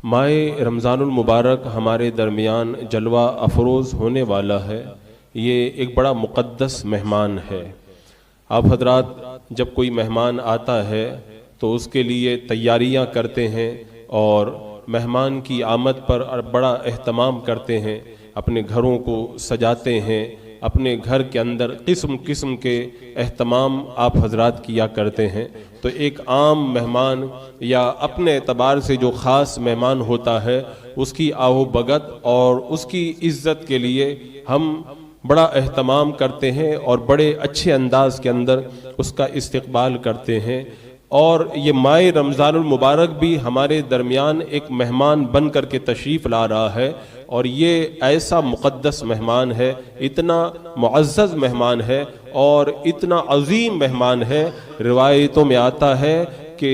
ماہ رمضان المبارک ہمارے درمیان جلوہ افروز ہونے والا ہے۔ یہ ایک بڑا مقدس مہمان ہے۔ آپ حضرات جب کوئی مہمان آتا ہے تو اس کے لیے تیاریاں کرتے ہیں اور مہمان کی آمد پر بڑا اہتمام کرتے ہیں، اپنے گھروں کو سجاتے ہیں، اپنے گھر کے اندر قسم قسم کے اہتمام آپ حضرات کیا کرتے ہیں۔ تو ایک عام مہمان یا اپنے اعتبار سے جو خاص مہمان ہوتا ہے اس کی آہ و بھگت اور اس کی عزت کے لیے ہم بڑا اہتمام کرتے ہیں اور بڑے اچھے انداز کے اندر اس کا استقبال کرتے ہیں۔ اور یہ ماہ رمضان المبارک بھی ہمارے درمیان ایک مہمان بن کر کے تشریف لا رہا ہے، اور یہ ایسا مقدس مہمان ہے، اتنا معزز مہمان ہے اور اتنا عظیم مہمان ہے۔ روایتوں میں آتا ہے کہ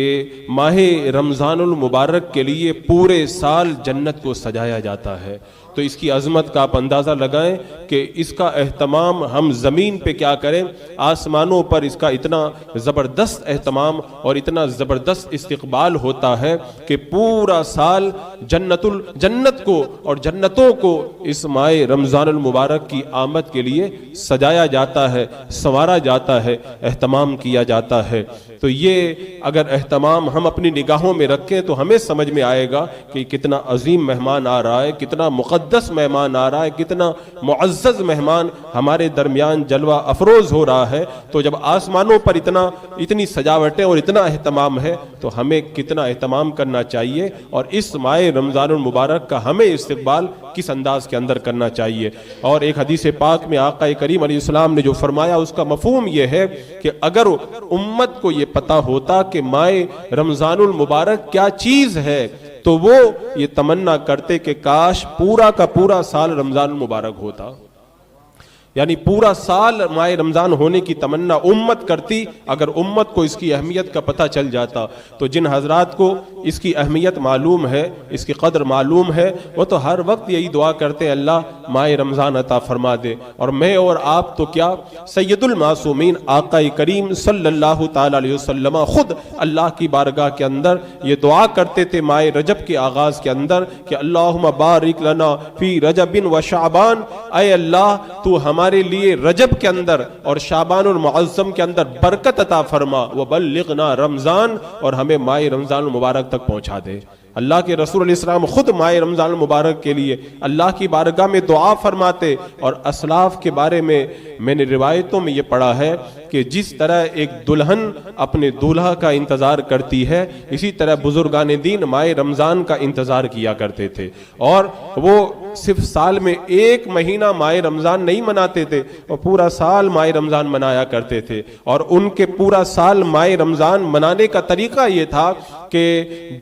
ماہ رمضان المبارک کے لیے پورے سال جنت کو سجایا جاتا ہے۔ تو اس کی عظمت کا آپ اندازہ لگائیں کہ اس کا اہتمام ہم زمین پہ کیا کریں، آسمانوں پر اس کا اتنا زبردست اہتمام اور اتنا زبردست استقبال ہوتا ہے کہ پورا سال جنت کو اور جنتوں کو اس ماہ رمضان المبارک کی آمد کے لیے سجایا جاتا ہے، سنوارا جاتا ہے، اہتمام کیا جاتا ہے۔ تو یہ اگر اہتمام ہم اپنی نگاہوں میں رکھیں تو ہمیں سمجھ میں آئے گا کہ کتنا عظیم مہمان آ رہا ہے، کتنا مقدس مہمان آ رہا ہے، کتنا معزز مہمان ہمارے درمیان جلوہ افروز ہو رہا ہے۔ تو جب آسمانوں پر اتنی سجاوٹیں اور اتنا اہتمام ہے تو ہمیں کتنا اہتمام کرنا چاہیے، اور اس ماہ رمضان المبارک کا ہمیں استقبال کس انداز کے اندر کرنا چاہیے۔ اور ایک حدیث پاک میں آقا کریم علیہ السلام نے جو فرمایا اس کا مفہوم یہ ہے کہ اگر امت کو یہ پتا ہوتا کہ ماہ رمضان المبارک کیا چیز ہے تو وہ یہ تمنا کرتے کہ کاش پورا کا پورا سال رمضان المبارک ہوتا، یعنی پورا سال ماہ رمضان ہونے کی تمنا امت کرتی اگر امت کو اس کی اہمیت کا پتہ چل جاتا۔ تو جن حضرات کو اس کی اہمیت معلوم ہے، اس کی قدر معلوم ہے، وہ تو ہر وقت یہی دعا کرتے ہیں اللہ ماہ رمضان عطا فرما دے۔ اور میں اور آپ تو کیا، سید المعصومین آقا کریم صلی اللہ تعالی علیہ وسلم خود اللہ کی بارگاہ کے اندر یہ دعا کرتے تھے ماہ رجب کے آغاز کے اندر کہ اللہم بارک لنا فی رجب و شعبان، اے اللہ تو ہمارے لیے رجب کے اندر اور شعبان المعظم کے اندر برکت عطا فرما، وبلغنا رمضان، اور ہمیں ماہ رمضان المبارک تک پہنچا دے۔ اللہ کے رسول علیہ السلام خود ماہ رمضان المبارک کے لیے اللہ کی بارگاہ میں دعا فرماتے۔ اور اسلاف کے بارے میں نے روایتوں میں یہ پڑھا ہے کہ جس طرح ایک دلہن اپنے دولہا کا انتظار کرتی ہے، اسی طرح بزرگان دین ماہ رمضان کا انتظار کیا کرتے تھے، اور وہ صرف سال میں ایک مہینہ ماہ رمضان نہیں مناتے تھے، اور پورا سال ماہ رمضان منایا کرتے تھے۔ اور ان کے پورا سال ماہ رمضان منانے کا طریقہ یہ تھا کہ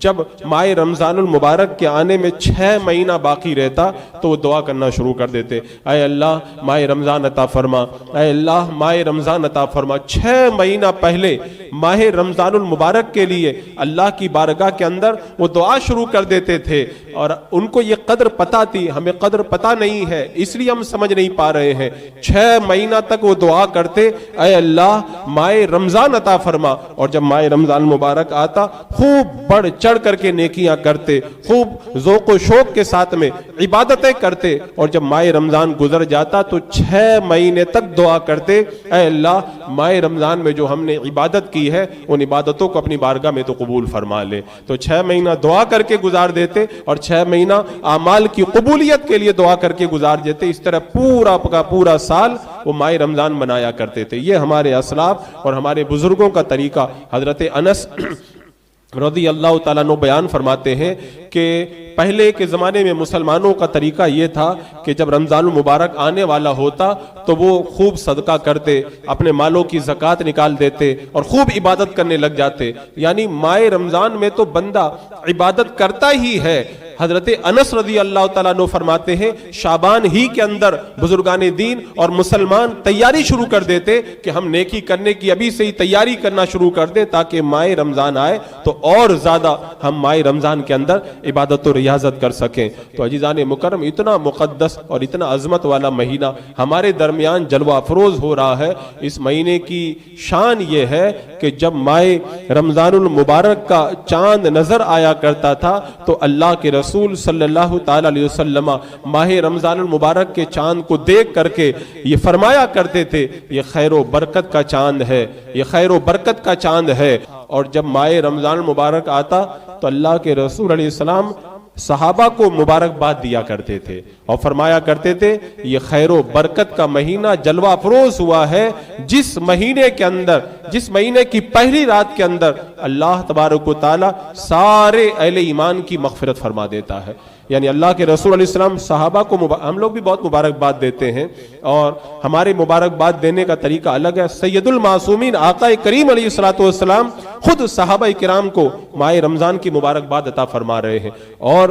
جب ماہ رمضان المبارک کے آنے میں 6 مہینہ باقی رہتا تو وہ دعا کرنا شروع کر دیتے، اے اللہ ماہ رمضان عطا فرما، اے اللہ ماہ رمضان عطا فرما۔ 6 مہینہ پہلے ماہ رمضان المبارک کے لیے اللہ کی بارگاہ کے اندر وہ دعا شروع کر دیتے تھے، اور ان کو یہ قدر پتا تھی، ہمیں قدر پتا نہیں ہے اس لیے ہم سمجھ نہیں پا رہے ہیں۔ 6 مہینہ تک وہ دعا کرتے، اے اللہ ماہ رمضان عطا فرما، اور جب ماہ رمضان المبارک آتا خوب بڑھ چڑھ کر کے نیکیاں کرتے، خوب ذوق و شوق کے ساتھ میں عبادتیں کرتے، اور جب ماہ رمضان گزر جاتا تو 6 مہینے تک دعا کرتے، اے اللہ ماہ رمضان میں جو ہم نے عبادت کی ہے ان عبادتوں کو اپنی بارگاہ میں تو قبول فرما لے۔ تو 6 مہینہ دعا کر کے گزار دیتے اور 6 مہینہ اعمال کی قبولیت کے لیے دعا کر کے گزار دیتے۔ اس طرح پورا کا پورا سال وہ ماہ رمضان منایا کرتے تھے۔ یہ ہمارے اسلاف اور ہمارے بزرگوں کا طریقہ۔ حضرت انس رضی اللہ تعالیٰ عنہ بیان فرماتے ہیں کہ پہلے کے زمانے میں مسلمانوں کا طریقہ یہ تھا کہ جب رمضان المبارک آنے والا ہوتا تو وہ خوب صدقہ کرتے، اپنے مالوں کی زکوٰۃ نکال دیتے اور خوب عبادت کرنے لگ جاتے۔ یعنی ماہ رمضان میں تو بندہ عبادت کرتا ہی ہے۔ حضرت انس رضی اللہ تعالیٰ عنہ فرماتے ہیں شعبان ہی کے اندر بزرگان دین اور مسلمان تیاری شروع کر دیتے کہ ہم نیکی کرنے کی ابھی سے ہی تیاری کرنا شروع کر دیں تاکہ ماہ رمضان آئے تو اور زیادہ ہم ماہ رمضان کے اندر عبادت و ریاضت کر سکیں۔ تو عزیزان مکرم، اتنا مقدس اور اتنا عظمت والا مہینہ ہمارے درمیان جلوہ افروز ہو رہا ہے۔ اس مہینے کی شان یہ ہے کہ جب ماہ رمضان المبارک کا چاند نظر آیا کرتا تھا تو اللہ کے رسول صلی اللہ تعالی علیہ وسلم ماہ رمضان المبارک کے چاند کو دیکھ کر کے یہ فرمایا کرتے تھے، یہ خیر و برکت کا چاند ہے، یہ خیر و برکت کا چاند ہے۔ اور جب ماہ رمضان المبارک آتا تو اللہ کے رسول علیہ السلام صحابہ کو مبارکباد دیا کرتے تھے اور فرمایا کرتے تھے یہ خیر و برکت کا مہینہ جلوہ افروز ہوا ہے، جس مہینے کے اندر، جس مہینے کی پہلی رات کے اندر اللہ تبارک و تعالی سارے اہل ایمان کی مغفرت فرما دیتا ہے۔ یعنی اللہ کے رسول علیہ السلام صحابہ کو ہم لوگ بھی بہت مبارکباد دیتے ہیں اور ہمارے مبارکباد دینے کا طریقہ الگ ہے۔ سید المعصومین آقا کریم علیہ الصلوۃ والسلام خود صحابہ کرام کو ماہ رمضان کی مبارکباد عطا فرما رہے ہیں۔ اور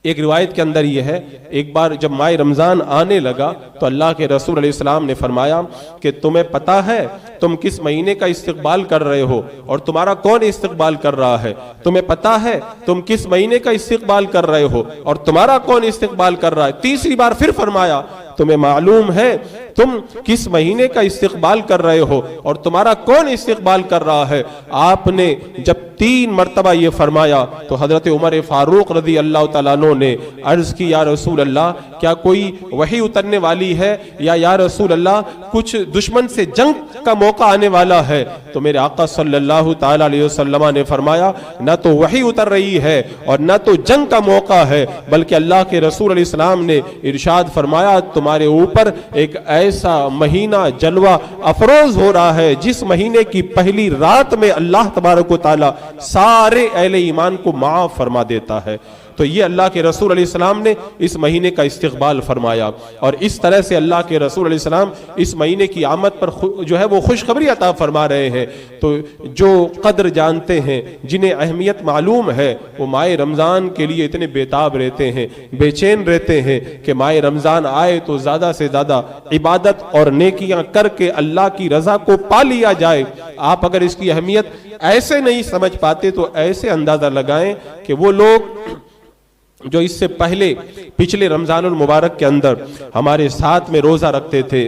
ایک روایت کے اندر یہ ہے، ایک بار جب ماہ رمضان آنے لگا تو اللہ کے رسول علیہ السلام نے فرمایا کہ تمہیں پتا ہے تم کس مہینے کا استقبال کر رہے ہو اور تمہارا کون استقبال کر رہا ہے؟ تمہیں پتا ہے تم کس مہینے کا استقبال کر رہے ہو اور تمہارا کون استقبال کر رہا ہے؟ تیسری بار پھر فرمایا تمہیں معلوم ہے تم کس مہینے کا استقبال کر رہے ہو اور تمہارا کون استقبال کر رہا ہے؟ آپ نے جب 3 مرتبہ یہ فرمایا تو حضرت عمر فاروق رضی اللہ تعالیٰ عنہ نے عرض کی یا رسول اللہ کیا کوئی وحی اترنے والی ہے یا رسول اللہ کچھ دشمن سے جنگ کا موقع آنے والا ہے؟ تو میرے آقا صلی اللہ تعالیٰ علیہ وسلم نے فرمایا نہ تو وحی اتر رہی ہے اور نہ تو جنگ کا موقع ہے، بلکہ اللہ کے رسول علیہ السلام نے ارشاد فرمایا تمہارے اوپر ایک ایسا مہینہ جلوہ افروز ہو رہا ہے جس مہینے کی پہلی رات میں اللہ تبارک و تعالی سارے اہل ایمان کو معاف فرما دیتا ہے۔ تو یہ اللہ کے رسول علیہ السلام نے اس مہینے کا استقبال فرمایا اور اس طرح سے اللہ کے رسول علیہ السلام اس مہینے کی آمد پر جو ہے وہ خوشخبری عطا فرما رہے ہیں۔ تو جو قدر جانتے ہیں، جنہیں اہمیت معلوم ہے، وہ ماہ رمضان کے لیے اتنے بیتاب رہتے ہیں، بے چین رہتے ہیں کہ ماہ رمضان آئے تو زیادہ سے زیادہ عبادت اور نیکیاں کر کے اللہ کی رضا کو پا لیا جائے۔ آپ اگر اس کی اہمیت ایسے نہیں سمجھ پاتے تو ایسے اندازہ لگائیں کہ وہ لوگ جو اس سے پہلے پچھلے رمضان المبارک کے اندر ہمارے ساتھ میں روزہ رکھتے تھے،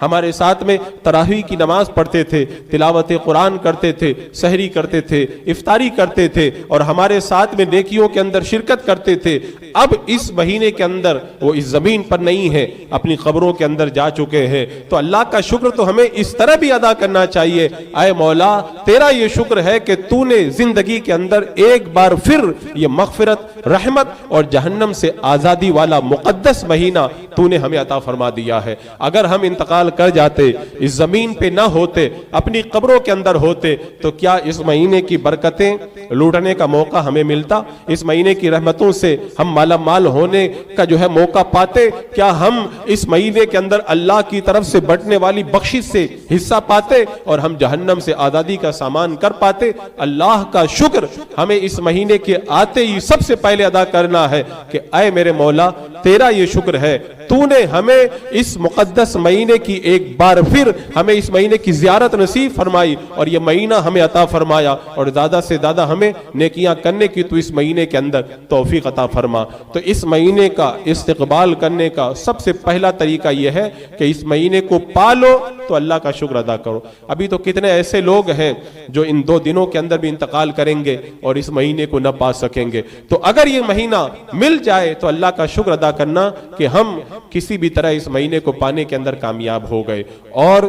ہمارے ساتھ میں تراویح کی نماز پڑھتے تھے، تلاوت قرآن کرتے تھے، سحری کرتے تھے، افطاری کرتے تھے اور ہمارے ساتھ میں نیکیوں کے اندر شرکت کرتے تھے، اب اس مہینے کے اندر وہ اس زمین پر نہیں ہے، اپنی قبروں کے اندر جا چکے ہیں۔ تو اللہ کا شکر تو ہمیں اس طرح بھی ادا کرنا چاہیے، اے مولا تیرا یہ شکر ہے کہ تو نے زندگی کے اندر ایک بار پھر یہ مغفرت، رحمت اور جہنم سے آزادی والا مقدس مہینہ تو نے ہمیں عطا فرما دیا ہے۔ اگر ہم انتقال کر جاتے، اس زمین پہ نہ ہوتے، اپنی قبروں کے اندر ہوتے، تو کیا اس مہینے کی برکتیں لوٹنے کا موقع ہمیں ملتا؟ اس مہینے کی رحمتوں سے ہم مالا مال ہونے کا جو ہے موقع پاتے؟ کیا ہم اس مہینے کے اندر اللہ کی طرف سے بٹنے والی بخشش سے حصہ پاتے اور ہم جہنم سے آزادی کا سامان کر پاتے؟ اللہ کا شکر ہمیں اس مہینے کے آتے ہی سب سے پہلے ادا کرنا ہے کہ اے میرے مولا تیرا یہ شکر ہے تو نے ہمیں اس مقدس مہینے کی ایک بار پھر ہمیں اس مہینے کی زیارت نصیب فرمائی اور یہ مہینہ ہمیں عطا فرمایا اور زیادہ سے زیادہ ہمیں نیکیاں کرنے کی تو اس مہینے کے اندر توفیق عطا فرما۔ تو اس مہینے کا استقبال کرنے کا سب سے پہلا طریقہ یہ ہے کہ اس مہینے کو پالو تو اللہ کا شکر ادا کرو۔ ابھی تو کتنے ایسے لوگ ہیں جو ان 2 دنوں کے اندر بھی انتقال کریں گے اور اس مہینے کو نہ پا سکیں گے۔ تو اگر یہ مہینہ مل جائے تو اللہ کا شکر ادا کرنا کہ ہم کسی بھی طرح اس مہینے کو پانے کے اندر کامیاب ہو گئے۔ اور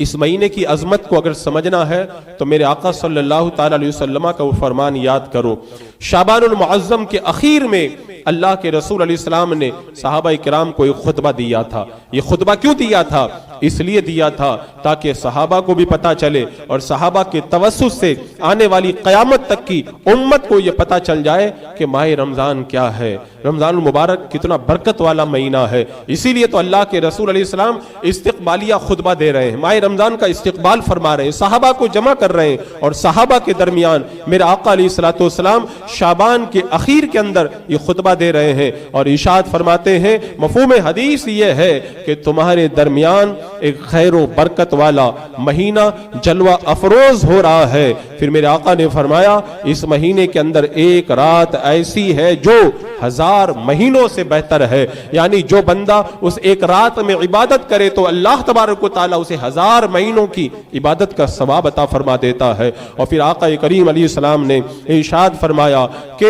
اس مہینے کی عظمت کو اگر سمجھنا ہے تو میرے آقا صلی اللہ تعالی علیہ وسلم کا وہ فرمان یاد کرو۔ شعبان المعظم کے اخیر میں اللہ کے رسول علیہ السلام نے صحابہ کرام کو ایک خطبہ دیا تھا۔ یہ خطبہ کیوں دیا تھا؟ اس لیے دیا تھا تاکہ صحابہ کو بھی پتا چلے اور صحابہ کے توسط سے آنے والی قیامت تک کی امت کو یہ پتا چل جائے کہ ماہ رمضان کیا ہے، رمضان المبارک کتنا برکت والا مہینہ ہے۔ اسی لیے تو اللہ کے رسول علیہ السلام استقبالیہ خطبہ دے رہے ہیں، ماہ رمضان کا استقبال فرما رہے ہیں، صحابہ کو جمع کر رہے ہیں اور صحابہ کے درمیان میرے آقا علیہ السلام شعبان کے اخیر کے اندر یہ خطبہ دے رہے ہیں اور ارشاد فرماتے ہیں مفہوم حدیث یہ ہے کہ تمہارے درمیان ایک خیر و برکت والا مہینہ جلوہ افروز ہو رہا ہے۔ پھر میرے آقا نے فرمایا اس مہینے کے اندر ایک رات ایسی ہے جو 1000 مہینوں سے بہتر ہے، یعنی جو بندہ اس ایک رات میں عبادت کرے تو اللہ تبارک و تعالیٰ اسے 1000 مہینوں کی عبادت کا ثواب عطا فرما دیتا ہے۔ اور پھر آقا کریم علیہ السلام نے ارشاد فرمایا کہ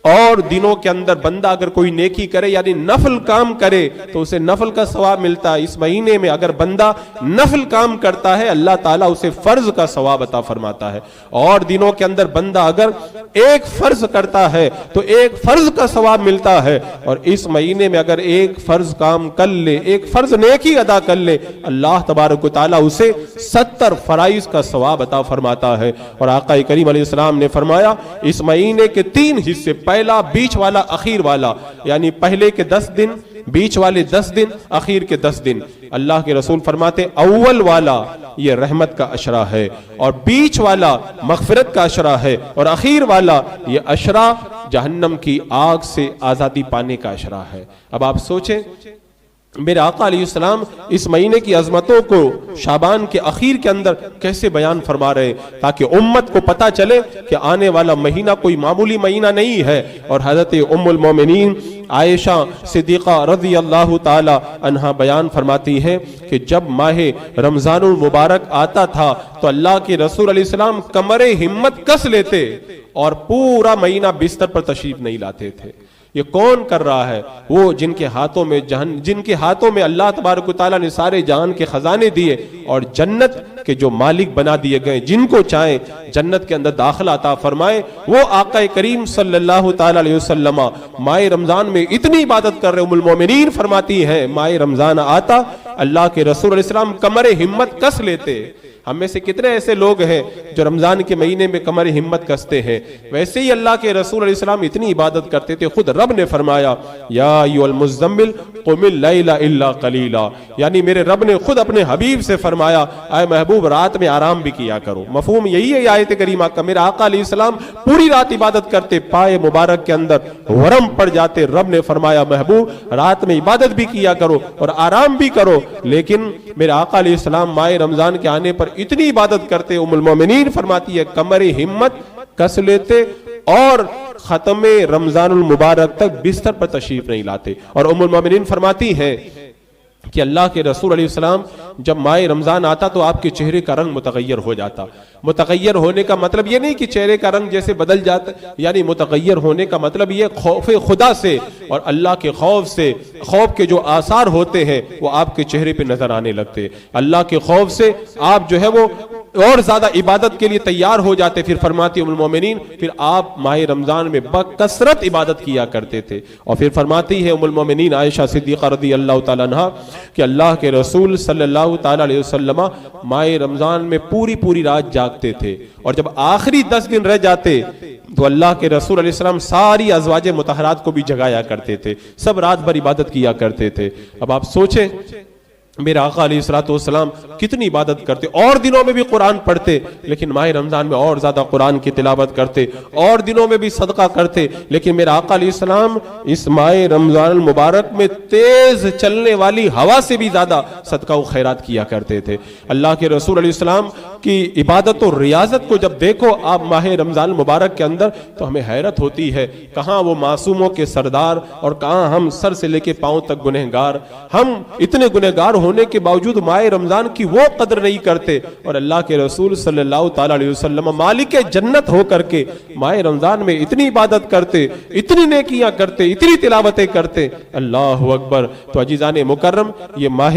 اور دنوں کے اندر بندہ اگر کوئی نیکی کرے یعنی نفل کام کرے تو اسے نفل کا ثواب ملتا ہے۔ اس مہینے میں اگر بندہ نفل کام کرتا ہے اللہ تعالیٰ اسے فرض کا ثواب عطا فرماتا ہے، اور دنوں کے اندر بندہ اگر ایک فرض کرتا ہے تو ایک فرض کا ثواب ملتا ہے، اور اس مہینے میں اگر ایک فرض کام کر لے، ایک فرض نیکی ادا کر لے، اللہ تبارک و تعالیٰ اسے 70 فرائض کا ثواب عطا فرماتا ہے۔ اور آقا کریم علیہ السلام نے فرمایا اس مہینے کے 3 حصے، پہلا بیچ والا اخیر والا، یعنی پہلے کے 10 دن، بیچ والے 10 دن، اخیر کے 10 دن، اللہ کے رسول فرماتے اول والا یہ رحمت کا عشرہ ہے، اور بیچ والا مغفرت کا عشرہ ہے، اور اخیر والا یہ عشرہ جہنم کی آگ سے آزادی پانے کا عشرہ ہے۔ اب آپ سوچیں میرے آقا علیہ السلام اس مہینے کی عظمتوں کو شعبان کے اخیر کے اندر کیسے بیان فرما رہے ہیں تاکہ امت کو پتا چلے کہ آنے والا مہینہ کوئی معمولی مہینہ نہیں ہے۔ اور حضرت ام المومنین عائشہ صدیقہ رضی اللہ تعالی عنہا بیان فرماتی ہے کہ جب ماہ رمضان المبارک آتا تھا تو اللہ کے رسول علیہ السلام کمر ہمت کس لیتے اور پورا مہینہ بستر پر تشریف نہیں لاتے تھے۔ یہ کون کر رہا ہے؟ وہ جن کے ہاتھوں میں اللہ تبارک و تعالیٰ نے سارے جہان کے خزانے دیے اور جنت کے جو مالک بنا دیے گئے، جن کو چاہیں جنت کے اندر داخلہ عطا فرمائے، وہ آقا کریم صلی اللہ تعالی علیہ وسلم ماہ رمضان میں اتنی عبادت کر رہے۔ ام المومنین فرماتی ہیں ماہ رمضان آتا اللہ کے رسول علیہ السلام کمر ہمت کس لیتے۔ ہم میں سے کتنے ایسے لوگ ہیں جو رمضان کے مہینے میں کمر ہمت کستے ہیں؟ ویسے ہی اللہ کے رسول علیہ السلام اتنی عبادت کرتے تھے، خود رب نے فرمایا یا ایھا المزمل قم اللیل الا قلیلا، یعنی میرے رب نے خود اپنے حبیب سے فرمایا اے محبوب رات میں آرام بھی کیا کرو۔ مفہوم یہی ہے آیت کریمہ کا۔ میرے آقا علیہ السلام پوری رات عبادت کرتے، پائے مبارک کے اندر ورم پڑ جاتے، رب نے فرمایا محبوب رات میں عبادت بھی کیا کرو اور آرام بھی کرو۔ لیکن میرے آقا علیہ السلام ماہ رمضان کے آنے پر اتنی عبادت کرتے، ام المومنین فرماتی ہے کمر ہمت کس لیتے اور ختم رمضان المبارک تک بستر پر تشریف نہیں لاتے۔ اور ام المومنین فرماتی ہے کہ اللہ کے رسول علیہ السلام جب ماہ رمضان آتا تو آپ کے چہرے کا رنگ متغیر ہو جاتا۔ متغیر ہونے کا مطلب یہ نہیں کہ چہرے کا رنگ جیسے بدل جاتا، یعنی متغیر ہونے کا مطلب یہ خوف خدا سے اور اللہ کے خوف سے، خوف کے جو آثار ہوتے ہیں وہ آپ کے چہرے پہ نظر آنے لگتے۔ اللہ کے خوف سے آپ جو ہے وہ اور زیادہ عبادت کے لیے تیار ہو جاتے۔ پھر فرماتی ام المومنین پھر آپ ماہ رمضان میں بکثرت عبادت کیا کرتے تھے۔ اور پھر فرماتی ہے ام المومنین عائشہ صدیقہ رضی اللہ تعالیٰ عنہا کہ اللہ کے رسول صلی اللہ تعالیٰ علیہ وسلم ماہ رمضان میں پوری رات جاگتے تھے، اور جب آخری 10 دن رہ جاتے تو اللہ کے رسول علیہ السلام ساری ازواج مطہرات کو بھی جگایا کرتے تھے، سب رات بھر عبادت کیا کرتے تھے۔ اب آپ سوچیں میرے آقا علیہ السلام کتنی عبادت کرتے، اور دنوں میں بھی قرآن پڑھتے لیکن ماہ رمضان میں اور زیادہ قرآن کی تلاوت کرتے، اور دنوں میں بھی صدقہ کرتے، لیکن میرے آقا علیہ السلام اس ماہ رمضان المبارک میں تیز چلنے والی ہوا سے بھی زیادہ صدقہ و خیرات کیا کرتے تھے۔ اللہ کے رسول علیہ السلام کی عبادت و ریاضت کو جب دیکھو آپ ماہ رمضان المبارک کے اندر تو ہمیں حیرت ہوتی ہے، کہاں وہ معصوموں کے سردار اور کہاں ہم سر سے لے کے پاؤں تک گنہگار۔ ہم اتنے گنہگار ہونے کے باوجود ماہ رمضان کی وہ قدر نہیں کرتے، اور اللہ کے رسول صلی اللہ تعالی علیہ وسلم مالک جنت ہو کر کے ماہ رمضان میں اتنی عبادت کرتے، اتنی نیکیاں کرتے، اتنی تلاوتیں کرتے۔ اللہ اکبر۔ تو عزیزان مکرم یہ ماہ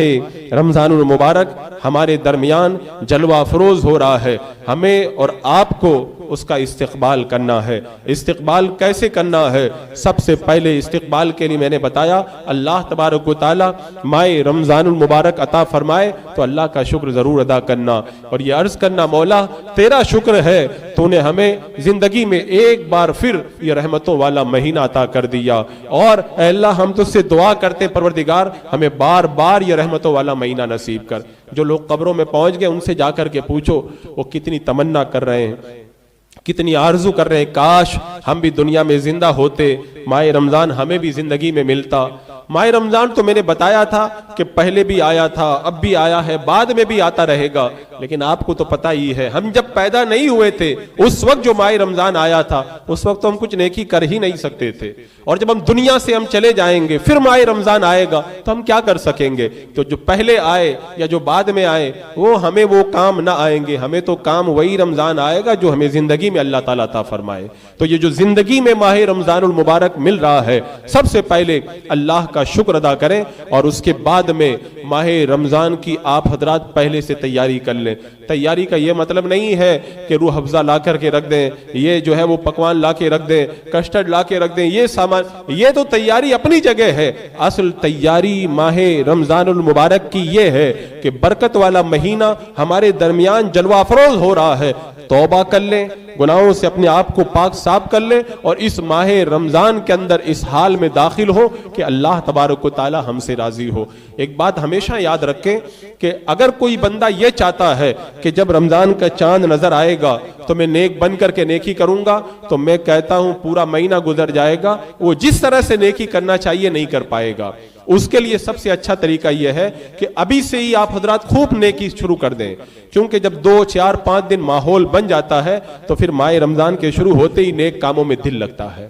رمضان المبارک ہمارے درمیان جلوہ افروز ہو رہا ہے، ہمیں اور آپ کو اس کا استقبال کرنا ہے۔ استقبال کیسے کرنا ہے؟ سب سے پہلے استقبال کے لیے میں نے بتایا اللہ تبارک و تعالی ماہ رمضان المبارک عطا فرمائے تو اللہ کا شکر ضرور ادا کرنا، اور یہ عرض کرنا مولا تیرا شکر ہے تو نے ہمیں زندگی میں ایک بار پھر یہ رحمتوں والا مہینہ عطا کر دیا، اور اے اللہ ہم تجھ سے دعا کرتے پروردگار ہمیں بار بار یہ رحمتوں والا مہینہ نصیب کر۔ جو لوگ قبروں میں پہنچ گئے ان سے جا کر کے پوچھو وہ کتنی تمنا کر رہے ہیں، کتنی آرزو کر رہے ہیں کاش ہم بھی دنیا میں زندہ ہوتے، ماہ رمضان ہمیں بھی زندگی میں ملتا، ماہ رمضان تو میں نے بتایا تھا کہ پہلے بھی آیا تھا، اب بھی آیا ہے، بعد میں بھی آتا رہے گا، لیکن آپ کو تو پتہ ہی ہے ہم جب پیدا نہیں ہوئے تھے اس وقت جو ماہ رمضان آیا تھا اس وقت تو ہم کچھ نیکی کر ہی نہیں سکتے تھے، اور جب ہم دنیا سے ہم چلے جائیں گے پھر ماہ رمضان آئے گا تو ہم کیا کر سکیں گے؟ تو جو پہلے آئے یا جو بعد میں آئے وہ ہمیں وہ کام نہ آئیں گے، ہمیں تو کام وہی رمضان آئے گا جو ہمیں زندگی میں اللہ تعالیٰ عطا فرمائے۔ تو یہ جو زندگی میں ماہ رمضان المبارک مل رہا ہے، سب سے پہلے اللہ کا شکر ادا کریں، اور اس کے بعد میں ماہ رمضان کی آپ حضرات پہلے سے تیاری کر لیں۔ تیاری کا یہ مطلب نہیں ہے کہ روح افزا لا کر کے رکھ دیں، یہ جو ہے وہ پکوان لا کے رکھ دیں، کسٹرڈ لا کے رکھ دیں، یہ سامان، یہ تو تیاری اپنی جگہ ہے۔ اصل تیاری ماہ رمضان المبارک کی یہ ہے کہ برکت والا مہینہ ہمارے درمیان جلوہ افروز ہو رہا ہے، توبہ کر لیں، گناہوں سے اپنے آپ کو پاک صاف کر لیں، اور اس ماہ رمضان کے اندر اس حال میں داخل ہو کہ اللہ تبارک و تعالی ہم سے راضی ہو۔ ایک بات ہمیشہ یاد رکھیں کہ اگر کوئی بندہ یہ چاہتا ہے کہ جب رمضان کا چاند نظر آئے گا تو میں نیک بن کر کے نیکی کروں گا، تو میں کہتا ہوں پورا مہینہ گزر جائے گا، وہ جس طرح سے نیکی کرنا چاہیے نہیں کر پائے گا۔ اس کے لیے سب سے اچھا طریقہ یہ ہے کہ ابھی سے ہی آپ حضرات خوب نیکی شروع کر دیں، کیونکہ جب 2 4 5 دن ماحول بن جاتا ہے تو پھر ماہ رمضان کے شروع ہوتے ہی نیک کاموں میں دل لگتا ہے۔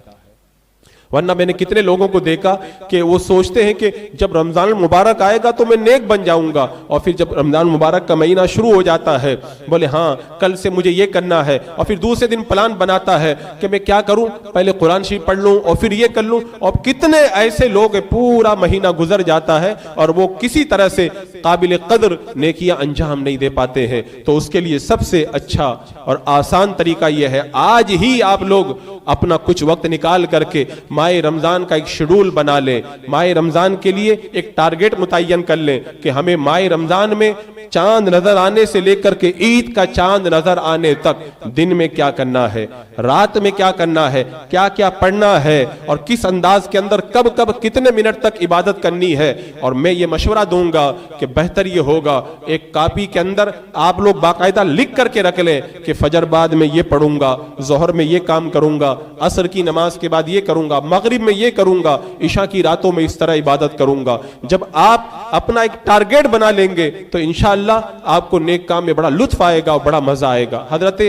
ورنہ میں نے کتنے لوگوں کو دیکھا کہ وہ سوچتے ہیں کہ جب رمضان المبارک آئے گا تو میں نیک بن جاؤں گا، اور پھر جب رمضان المبارک کا مہینہ شروع ہو جاتا ہے بولے ہاں کل سے مجھے یہ کرنا ہے، اور پھر دوسرے دن پلان بناتا ہے کہ میں کیا کروں، پہلے قرآن شریف پڑھ لوں اور پھر یہ کر لوں، اور کتنے ایسے لوگ پورا مہینہ گزر جاتا ہے اور وہ کسی طرح سے قابل قدر نیکیاں انجام نہیں دے پاتے ہیں۔ تو اس کے لیے سب سے اچھا اور آسان طریقہ یہ ہے آج ہی آپ لوگ اپنا کچھ وقت نکال کر کے ماہ رمضان کا ایک شیڈول بنا لیں، ماہ رمضان کے لیے ایک ٹارگٹ متعین کر لیں کہ ہمیں ماہ رمضان میں چاند نظر آنے سے لے کر کے عید کا چاند نظر آنے تک دن میں کیا کرنا ہے، رات میں کیا کرنا ہے، کیا کیا پڑھنا ہے، اور کس انداز کے اندر کب کب کتنے منٹ تک عبادت کرنی ہے۔ اور میں یہ مشورہ دوں گا کہ بہتر یہ ہوگا ایک کاپی کے اندر آپ لوگ باقاعدہ لکھ کر کے رکھ لیں کہ فجر بعد میں یہ پڑھوں گا، ظہر میں یہ کام کروں گا، عصر کی نماز کے بعد یہ کروں گا، مغرب میں یہ کروں گا، عشاء کی راتوں میں اس طرح عبادت کروں گا۔ جب آپ اپنا ایک ٹارگٹ بنا لیں گے تو انشاءاللہ آپ کو نیک کام میں بڑا لطف آئے گا اور بڑا مزہ آئے گا۔ حضرت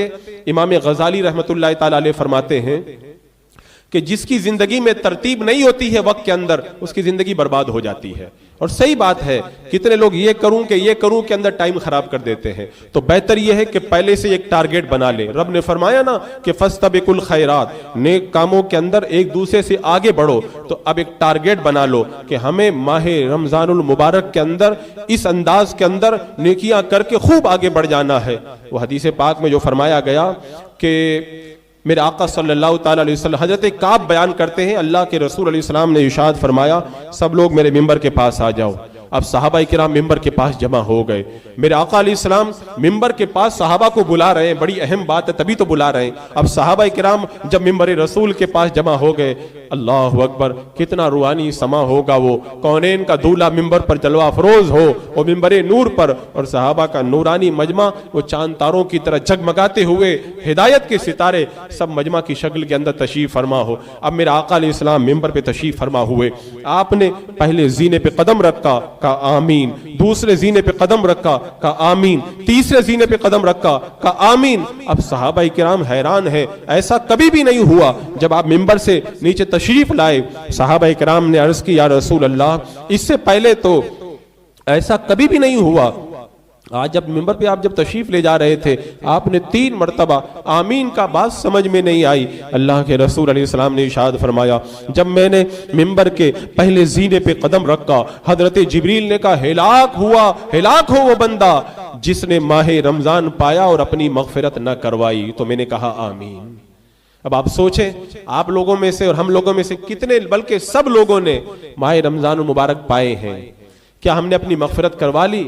امام غزالی رحمۃ اللہ تعالی علیہ فرماتے ہیں کہ جس کی زندگی میں ترتیب نہیں ہوتی ہے وقت کے اندر اس کی زندگی برباد ہو جاتی ہے، اور صحیح بات ہے، کتنے لوگ یہ کروں کے اندر ٹائم خراب کر دیتے ہیں۔ تو بہتر یہ ہے کہ پہلے سے ایک ٹارگٹ بنا لیں۔ رب نے فرمایا نا کہ فاستبقوا الخیرات، نیک کاموں کے اندر ایک دوسرے سے آگے بڑھو، تو اب ایک ٹارگٹ بنا لو کہ ہمیں ماہ رمضان المبارک کے اندر اس انداز کے اندر نیکیاں کر کے خوب آگے بڑھ جانا ہے۔ وہ حدیث پاک میں جو فرمایا گیا کہ میرے آقا صلی اللہ تعالیٰ علیہ وسلم، حضرت کعب بیان کرتے ہیں اللہ کے رسول علیہ السلام نے ارشاد فرمایا سب لوگ میرے ممبر کے پاس آ جاؤ۔ اب صحابہ کرام ممبر کے پاس جمع ہو گئے، میرے آقا علیہ السلام ممبر کے پاس صحابہ کو بلا رہے ہیں، بڑی اہم بات ہے تبھی تو بلا رہے ہیں۔ اب صحابہ کرام جب ممبر رسول کے پاس جمع ہو گئے، اللہ اکبر، کتنا روحانی سما ہوگا، وہ کونین کا دولہ ممبر پر جلوہ افروز ہو، وہ ممبر نور پر، اور صحابہ کا نورانی مجمع وہ چاند تاروں کی طرح جگمگاتے ہوئے ہدایت کے ستارے سب مجمع کی شکل کے اندر تشریف فرما ہو۔ اب میرے آقا علیہ السلام ممبر پہ تشریف فرما ہوئے، آپ نے پہلے زینے پہ قدم رکھا، کہا آمین، دوسرے زینے پہ قدم رکھا، کہا آمین، تیسرے زینے پہ قدم رکھا، کہا آمین۔ اب صحابہ کرام حیران ہیں، ایسا کبھی بھی نہیں ہوا جب آپ ممبر سے نیچے تشریف لائے۔ صحابہ کرام نے عرض کی یا رسول اللہ اس سے پہلے تو ایسا کبھی بھی نہیں ہوا، آج جب ممبر پہ آپ جب تشریف لے جا رہے تھے آپ نے 3 مرتبہ آمین کا بات سمجھ میں نہیں آئی۔ اللہ کے رسول علیہ السلام نے ارشاد فرمایا جب میں نے ممبر کے پہلے زینے پہ قدم رکھا، حضرت جبریل نے کہا ہلاک ہو وہ بندہ جس نے ماہ رمضان پایا اور اپنی مغفرت نہ کروائی، تو میں نے کہا آمین۔ اب آپ سوچیں آپ لوگوں میں سے اور ہم لوگوں میں سے کتنے بلکہ سب لوگوں نے ماہ رمضان المبارک پائے ہیں، کیا ہم نے اپنی مغفرت کروا لی؟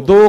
2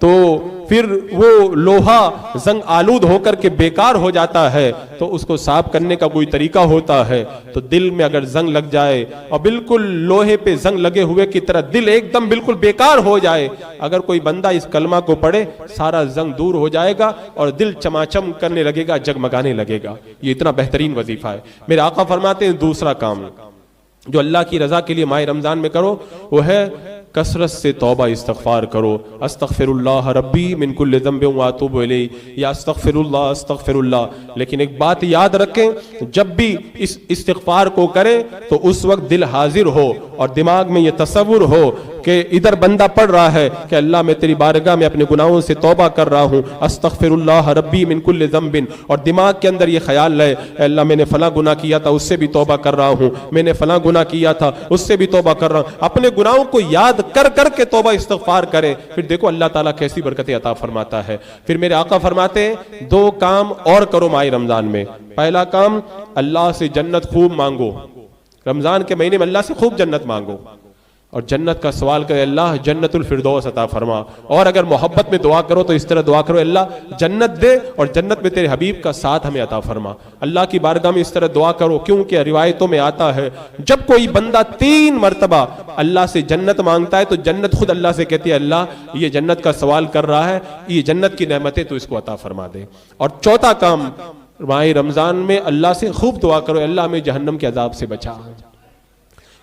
تو پھر وہ لوہا زنگ آلود ہو کر کے بیکار ہو جاتا ہے، تو اس کو صاف کرنے کا کوئی طریقہ ہوتا ہے۔ تو دل میں اگر زنگ لگ جائے اور بالکل لوہے پہ زنگ لگے ہوئے کی طرح دل ایک دم بالکل بیکار ہو جائے، اگر کوئی بندہ اس کلمہ کو پڑھے سارا زنگ دور ہو جائے گا اور دل چماچم کرنے لگے گا، جگمگانے لگے گا۔ یہ اتنا بہترین وظیفہ ہے۔ میرے آقا فرماتے ہیں دوسرا کام جو اللہ کی رضا کے لیے ماہ رمضان میں کرو وہ ہے کثرت سے توبہ استغفار کرو۔ استغفر اللہ ربی من کل ذنب واتوب الیہ، یا استغفر اللہ۔ لیکن ایک بات یاد رکھیں، جب بھی اس استغفار کو کریں تو اس وقت دل حاضر ہو اور دماغ میں یہ تصور ہو کہ ادھر بندہ پڑھ رہا ہے کہ اللہ میں تیری بارگاہ میں اپنے گناہوں سے توبہ کر رہا ہوں، استغفر اللہ ربی من کل ذنب، اور دماغ کے اندر یہ خیال رہے اے اللہ میں نے فلاں گناہ کیا تھا اس سے بھی توبہ کر رہا ہوں، میں نے فلاں گناہ کیا تھا اس سے بھی توبہ کر رہا ہوں۔ اپنے گناہوں کو یاد کر کر کے توبہ استغفار کریں، پھر دیکھو اللہ تعالیٰ کیسی برکتیں عطا فرماتا ہے۔ پھر میرے آقا فرماتے ہیں دو کام اور کرو ماہ رمضان میں۔ پہلا کام اللہ سے جنت خوب مانگو، رمضان کے مہینے میں اللہ سے خوب جنت مانگو اور جنت کا سوال کرے اللہ جنت الفردوس عطا فرما، اور اگر محبت میں دعا کرو تو اس طرح دعا کرو اللہ جنت دے اور جنت میں تیرے حبیب کا ساتھ ہمیں عطا فرما۔ اللہ کی بارگاہ میں اس طرح دعا کرو، کیونکہ روایتوں میں آتا ہے جب کوئی بندہ 3 مرتبہ اللہ سے جنت مانگتا ہے تو جنت خود اللہ سے کہتی ہے اللہ یہ جنت کا سوال کر رہا ہے، یہ جنت کی نعمتیں تو اس کو عطا فرما دے۔ اور چوتھا کام ماہ رمضان میں اللہ سے خوب دعا کرو اللہ ہمیں جہنم کے عذاب سے بچا،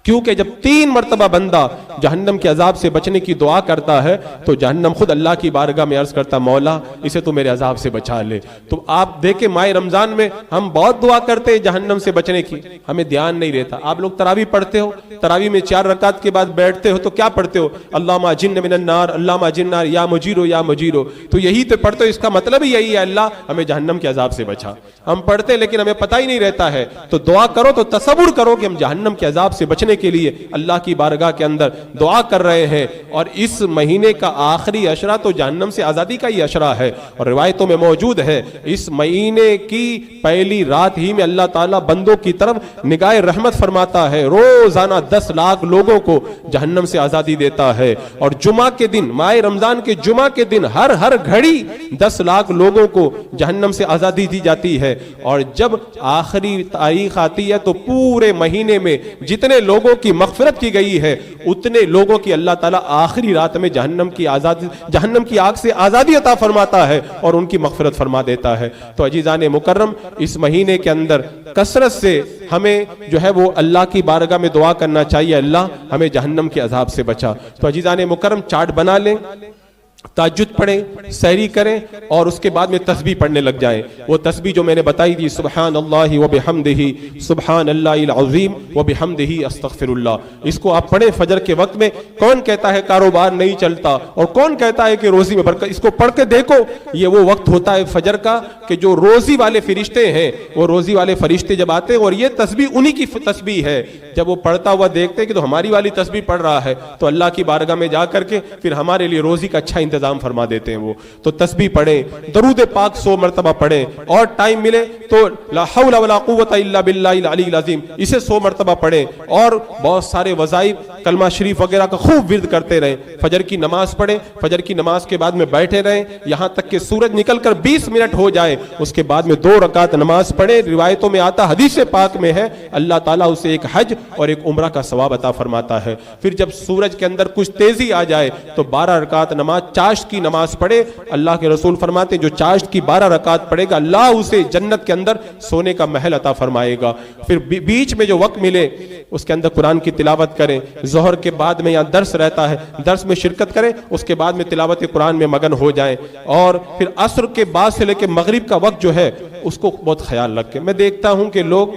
کیونکہ جب 3 مرتبہ بندہ جہنم کے عذاب سے بچنے کی دعا کرتا ہے تو جہنم خود اللہ کی بارگاہ میں عرض کرتا مولا اسے تو میرے عذاب سے بچا لے۔ تو آپ دیکھیں ماہ رمضان میں ہم بہت دعا کرتے ہیں جہنم سے بچنے کی، ہمیں دھیان نہیں رہتا۔ آپ لوگ تراویح پڑھتے ہو، تراویح میں 4 رکعت کے بعد بیٹھتے ہو تو کیا پڑھتے ہو؟ اللہم اجرنی من النار، اللہم اجرنی من النار، یا مجیرو یا مجیرو، تو یہی تو پڑھتے ہو، اس کا مطلب ہی یہی ہے اللہ ہمیں جہنم کے عذاب سے بچا۔ ہم پڑھتے لیکن ہمیں پتہ ہی نہیں رہتا ہے، تو دعا کرو تو تصور کرو کہ ہم جہنم کے عذاب سے بچنے کے لیے اللہ کی بارگاہ کے اندر دعا کر رہے ہیں، اور اس مہینے کا آخری عشرہ تو جہنم سے آزادی کا ہی عشرہ ہے۔ اور روایتوں میں موجود ہے اس مہینے کی پہلی رات ہی میں اللہ تعالیٰ بندوں کی طرف نگاہ رحمت فرماتا ہے، روزانہ 10 لاکھ لوگوں کو جہنم سے آزادی دیتا ہے۔ اور جمعہ کے دن، ماہ رمضان کے جمعہ کے دن ہر گھڑی 10 لاکھ لوگوں کو جہنم سے آزادی دی جاتی ہے۔ اور جب آخری تاریخ آتی ہے تو پورے مہینے میں جتنے لوگوں کی مغفرت کی گئی ہے اتنے لوگوں کی اللہ تعالیٰ آخری رات میں جہنم کی آگ سے آزادی عطا فرماتا ہے اور ان کی مغفرت فرما دیتا ہے۔ تو عزیزان مکرم اس مہینے کے اندر کثرت سے ہمیں جو ہے وہ اللہ کی بارگاہ میں دعا کرنا چاہیے اللہ ہمیں جہنم کے عذاب سے بچا۔ تو عزیزان مکرم چارٹ بنا لیں، تہجد پڑھیں، سحری کریں اور اس کے بعد میں تسبیح پڑھنے لگ جائیں۔ وہ تسبیح جو میں نے بتائی تھی سبحان اللہ وبحمدہ، سبحان اللہ العظیم وبحمدہ استغفر اللہ، اس کو آپ پڑھیں فجر کے وقت میں۔ کون کہتا ہے کاروبار نہیں چلتا اور کون کہتا ہے کہ روزی میں برکت، اس کو پڑھ کے دیکھو، یہ وہ وقت ہوتا ہے فجر کا کہ جو روزی والے فرشتے ہیں وہ روزی والے فرشتے جب آتے ہیں، اور یہ تسبیح انہی کی تسبیح ہے، جب وہ پڑھتا ہوا دیکھتے ہیں کہ تو ہماری والی تسبیح پڑھ رہا ہے تو اللہ کی بارگاہ میں جا کر کے پھر ہمارے لیے روزی کا اچھا انتظام فرما دیتے ہیں۔ وہ تو تسبیح پڑھیں، درود پاک 100 مرتبہ پڑھیں، اور ٹائم ملے تو لا حول ولا قوت الا باللہ العلی العظیم اسے 100 مرتبہ پڑھیں، اور بہت سارے وظائف کلمہ شریف وغیرہ کا خوب ورد کرتے رہیں۔ فجر کی نماز پڑھیں، فجر کی نماز کے بعد میں بیٹھے رہیں یہاں تک کہ سورج نکل کر 20 منٹ ہو جائے، اس کے بعد میں 2 رکعت نماز پڑھیں۔ روایتوں میں آتا، حدیث پاک میں ہے اللہ تعالیٰ اسے ایک حج اور ایک عمرہ کا ثواب عطا فرماتا ہے۔ پھر جب سورج کے اندر کچھ تیزی آ جائے تو 12 رکعت نماز چاشت کی نماز پڑھے۔ اللہ کے رسول فرماتے ہیں جو چاشت کی 12 رکعت پڑھے گا اللہ اسے جنت کے اندر سونے کا محل عطا فرمائے گا۔ پھر بیچ میں جو وقت ملے اس کے اندر قرآن کی تلاوت کریں، ظہر کے بعد میں یہاں درس رہتا ہے درس میں شرکت کریں، اس کے بعد میں تلاوت قرآن میں مگن ہو جائیں، اور پھر عصر کے بعد سے لے کے مغرب کا وقت جو ہے اس کو بہت خیال رکھیں۔ میں دیکھتا ہوں کہ لوگ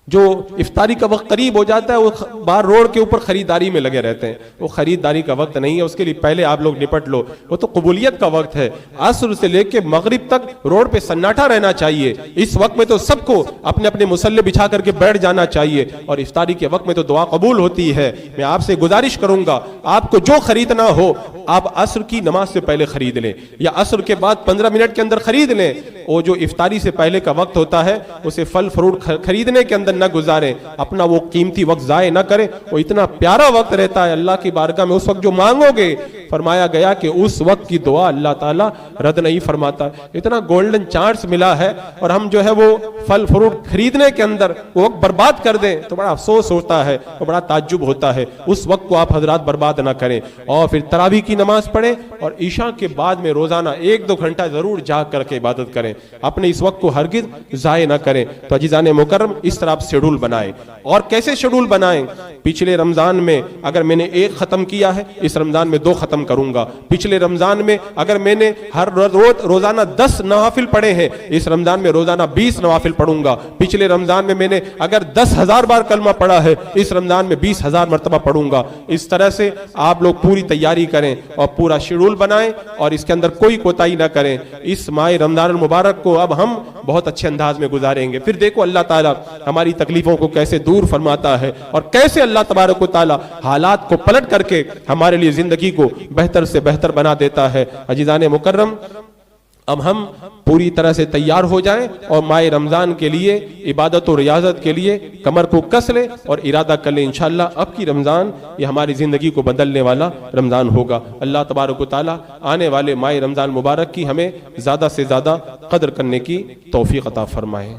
جو افطاری کا وقت قریب ہو جاتا ہے وہ باہر روڈ کے اوپر خریداری میں لگے رہتے ہیں، وہ خریداری کا وقت نہیں ہے، اس کے لیے پہلے آپ لوگ نپٹ لو، وہ تو قبولیت کا وقت ہے۔ عصر سے لے کے مغرب تک روڈ پہ سناٹا رہنا چاہیے، اس وقت میں تو سب کو اپنے اپنے مصلے بچھا کر کے بیٹھ جانا چاہیے، اور افطاری کے وقت میں تو دعا قبول ہوتی ہے۔ میں آپ سے گزارش کروں گا آپ کو جو خریدنا ہو آپ عصر کی نماز سے پہلے خرید لیں، یا عصر کے بعد 15 منٹ کے اندر خرید لیں، وہ جو افطاری سے پہلے کا وقت ہوتا ہے اسے پھل فروٹ خریدنے کے اندر نہ گزاریں، اپنا وہ قیمتی وقت ضائع نہ کریں. وہ اتنا پیارا وقت رہتا ہے اللہ کی بارگاہ میں. اس وقت جو مانگو گے فرمایا گیا کہ اس وقت کی دعا اللہ تعالیٰ رد نہیں فرماتا. اتنا گولڈن چانس ملا ہے اور ہم جو ہے وہ پھل فروٹ خریدنے کے اندر وہ وقت برباد کر دیں تو بڑا افسوس ہوتا ہے اور بڑا تعجب ہوتا ہے. اس وقت کو آپ حضرات برباد نہ کریں اور پھر تراویح کی نماز پڑھیں اور عشاء کے بعد میں روزانہ 1-2 گھنٹہ ضرور جاگ کر کے عبادت کریں. اپنے اس وقت کو ہرگز ضائع نہ کریں. تو عزیزان مکرم اس طرح آپ شیڈول بنائیں. اور کیسے شیڈول بنائیں؟ پچھلے رمضان میں اگر میں نے 1 ختم کیا ہے اس رمضان میں 2 ختم کروں گا. پچھلے رمضان میں اگر میں نے ہر روزانہ 10 نوافل پڑھے ہیں اس رمضان میں روزانہ 20 نوافل پڑھوں گا. پچھلے رمضان میں نے اگر 10,000 بار کلمہ پڑھا ہے اس رمضان میں 20,000 مرتبہ پڑھوں گا. اس طرح سے آپ لوگ پوری تیاری کریں اور پورا شیڈول بنائیں اور اس کے اندر کوئی کوتاہی نہ کریں. اس ماہ رمضان المبارک کو اب ہم بہت اچھے انداز میں گزاریں گے. پھر دیکھو اللہ تعالیٰ ہماری تکلیفوں کو کیسے دور فرماتا ہے اور کیسے اللہ تبارک و تعالیٰ حالات کو پلٹ کر کے ہمارے لیے زندگی کو بہتر سے بہتر بنا دیتا ہے. عزیزان مکرم اب ہم پوری طرح سے تیار ہو جائیں اور ماہ رمضان کے لیے عبادت و ریاضت کے لیے کمر کو کس لیں اور ارادہ کر لیں انشاءاللہ اب کی رمضان یہ ہماری زندگی کو بدلنے والا رمضان ہوگا. اللہ تبارک و تعالیٰ آنے والے ماہ رمضان مبارک کی ہمیں زیادہ سے زیادہ قدر کرنے کی توفیق عطا فرمائے.